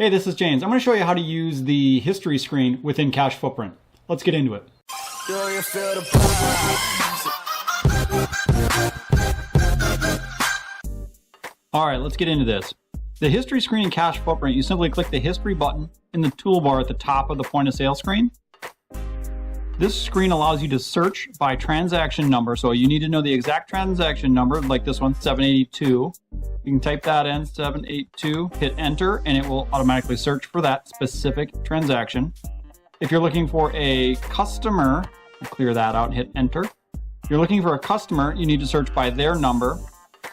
Hey, this is James. I'm going to show you how to use the history screen within CashFootprint. Let's get into it. All right, let's get into this. The history screen in CashFootprint, you simply click the history button in the toolbar at the top of the point of sale screen. This screen allows you to search by transaction number. So you need to know the exact transaction number, like this one, 782. You can type that in, 782, hit enter, and it will automatically search for that specific transaction. If you're looking for a customer, clear that out and hit enter. If you're looking for a customer, you need to search by their number.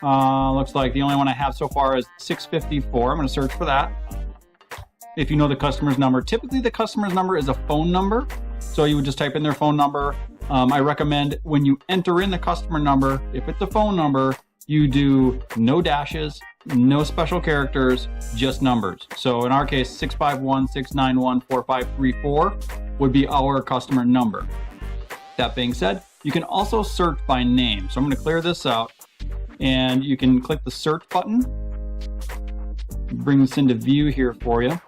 Looks like the only one I have so far is 654. I'm going to search for that. If you know the customer's number, typically the customer's number is a phone number. So you would just type in their phone number. I recommend when you enter in the customer number, if it's a phone number, you do no dashes, no special characters, just numbers. So in our case, 651-691-4534 would be our customer number. That being said, you can also search by name. So I'm going to clear this out, and you can click the search button. Bring this into view here for you.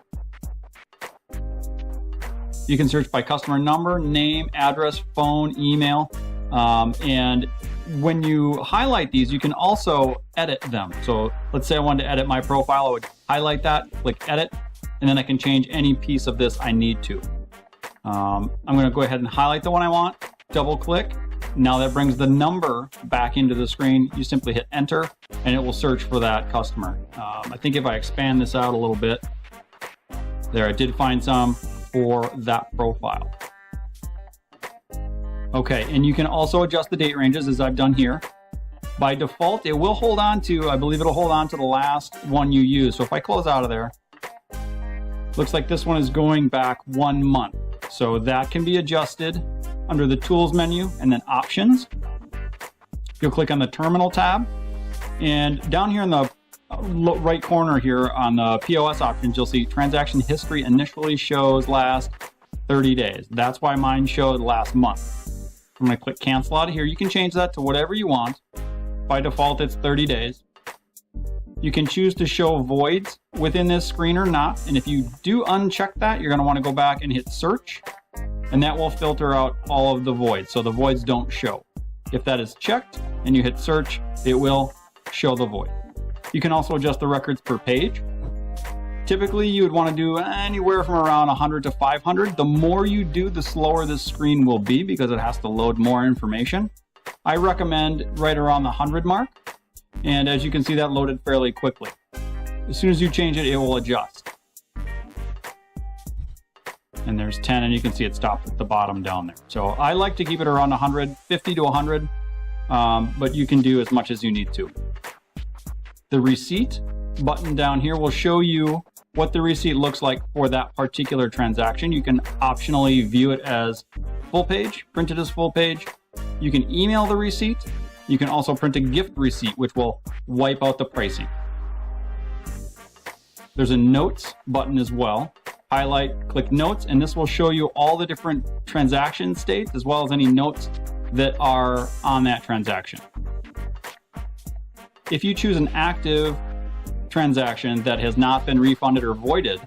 You can search by customer number, name, address, phone, email, and when you highlight these, you can also edit them. So let's say I wanted to edit my profile, I would highlight that, click edit, and then I can change any piece of this I need to. I'm going to go ahead and highlight the one I want, double click. Now that brings the number back into the screen. You simply hit enter, and it will search for that customer. I think if I expand this out a little bit, there, I did find some for that profile. Okay, and you can also adjust the date ranges as I've done here. By default, it will hold on to, I believe it'll hold on to the last one you use. So if I close out of there, looks like this one is going back 1 month. So that can be adjusted under the Tools menu and then Options. You'll click on the Terminal tab, and down here in the right corner here on the POS options, you'll see transaction history initially shows last 30 days. That's why mine showed last month. I'm going to click cancel out of here. You can change that to whatever you want. By default, it's 30 days. You can choose to show voids within this screen or not. And if you do uncheck that, you're going to want to go back and hit search, and that will filter out all of the voids. So the voids don't show. If that is checked and you hit search, it will show the void. You can also adjust the records per page. Typically, you would want to do anywhere from around 100 to 500. The more you do, the slower this screen will be because it has to load more information. I recommend right around the 100 mark. And as you can see, that loaded fairly quickly. As soon as you change it, it will adjust. And there's 10, and you can see it stopped at the bottom down there. So I like to keep it around 100, 50 to 100, but you can do as much as you need to. The receipt button down here will show you what the receipt looks like for that particular transaction. You can optionally view it as full page, print it as full page. You can email the receipt. You can also print a gift receipt, which will wipe out the pricing. There's a notes button as well. Highlight, click notes, and this will show you all the different transaction states as well as any notes that are on that transaction. If you choose an active transaction that has not been refunded or voided,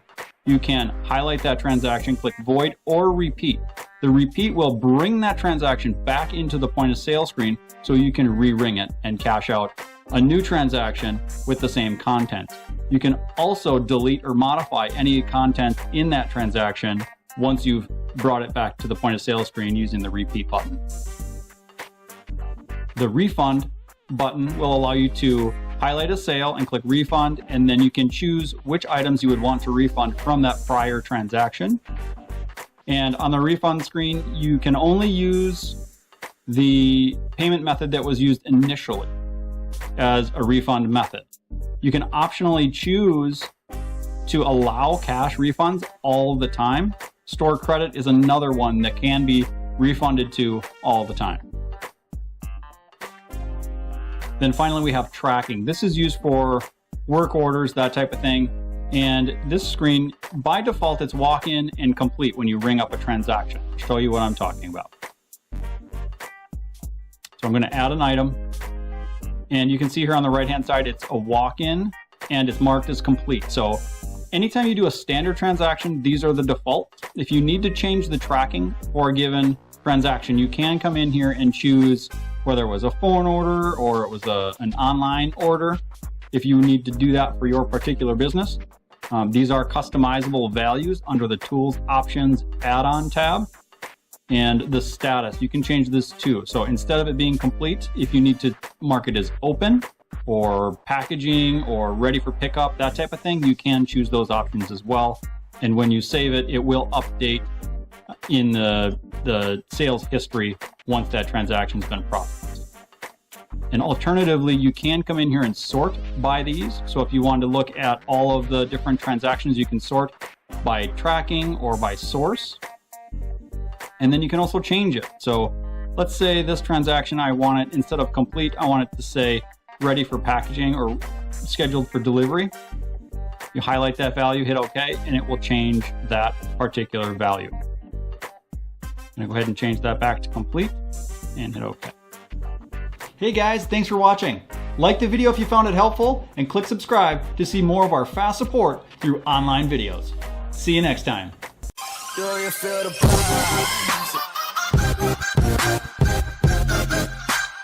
you can highlight that transaction, click void or repeat. The repeat will bring that transaction back into the point of sale screen so you can re-ring it and cash out a new transaction with the same content. You can also delete or modify any content in that transaction once you've brought it back to the point of sale screen using the repeat button. The refund button will allow you to highlight a sale and click refund, and then you can choose which items you would want to refund from that prior transaction. And on the refund screen, you can only use the payment method that was used initially as a refund method. You can optionally choose to allow cash refunds all the time. Store credit is another one that can be refunded to all the time. Then finally, we have tracking. This is used for work orders, that type of thing. And this screen, by default, it's walk-in and complete when you ring up a transaction. I'll show you what I'm talking about. So I'm going to add an item. And you can see here on the right-hand side, it's a walk-in and it's marked as complete. So anytime you do a standard transaction, these are the default. If you need to change the tracking for a given transaction, you can come in here and choose whether it was a phone order or it was an online order. If you need to do that for your particular business, these are customizable values under the Tools, Options, Add-on tab. And the status, you can change this too. So instead of it being complete, if you need to mark it as open or packaging or ready for pickup, that type of thing, you can choose those options as well. And when you save it, it will update in the sales history once that transaction's been processed. And alternatively, you can come in here and sort by these. So if you want to look at all of the different transactions, you can sort by tracking or by source. And then you can also change it. So let's say this transaction, I want it, instead of complete, I want it to say ready for packaging or scheduled for delivery. You highlight that value, hit OK, and it will change that particular value. I'm gonna go ahead and change that back to complete and hit OK. Hey guys, thanks for watching. Like the video if you found it helpful, and click subscribe to see more of our fast support through online videos. See you next time. Do you feel the